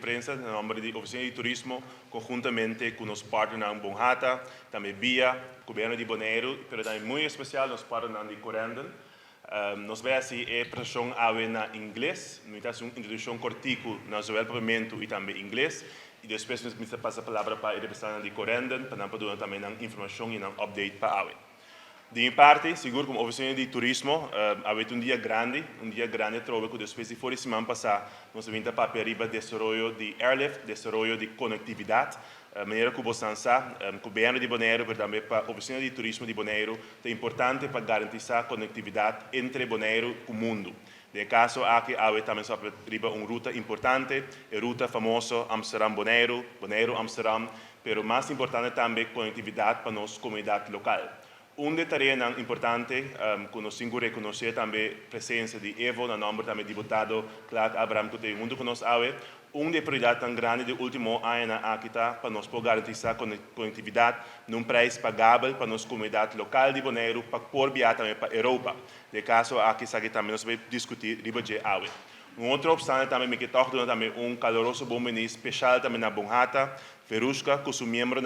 prensa, em nome da Oficina de Turismo, conjuntamente com os partners em Bonhata, também via Governo de Bonaire, mas também muito especial os partners de Corendon. Nós vemos assim a apresentação em inglês, nós temos uma introdução cortico no desenvolvimento e também inglês, e depois nós passamos a palavra para o representante de Corendon, para dar também informação e update para a De minha parte, seguro como oficina de turismo, havia um dia grande trouxe que depois de fora de semana passada, nós vimos para arriba desenvolvimento de airlift, desenvolvimento de conectividade, maneira que você sabe, o governo de Bonaire, mas também para a oficina de turismo de Bonaire, é importante para garantir a conectividade entre Bonaire e o mundo. De caso, aqui havia também arriba uma ruta importante, a ruta famosa Amsterdam-Bonaire, Bonaire-Amsterdam, mas mais importante também conectividade para a nossa comunidade local. Uma tarefa importante, que nós temos que reconhecer também a presença de Evo, no nome também do deputado Clark Abraham, que tem junto conosco, uma prioridade tão grande do último ano aqui para nós poder garantir a conectividade num preço pagável para a nossa comunidade local de Bonaire, para poder viajar também para a Europa. De caso, aqui também nós vamos discutir riba de água. Outra obstante também, me que toca também caloroso bom especial também na Bonhata, Ferushka, com seu membro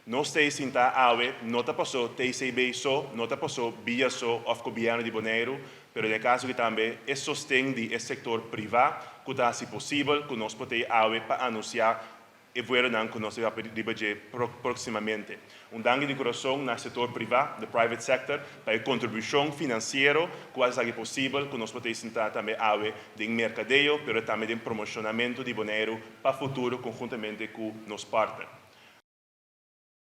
nós temos sinta ave, não está passou TCB só, não está passou via só of governo de Bonaire, mas no caso que também é sustento do setor privado, que está se possível, que nós podemos ave para anunciar e ver que nós vamos fazer proximamente. Danke de coração no setor privado, do private sector, para a contribuição financeira, que é possível, que nós podemos sentar também ave de mercadeio, mas também de promocionamento de Bonaire para o futuro, conjuntamente com nos partners.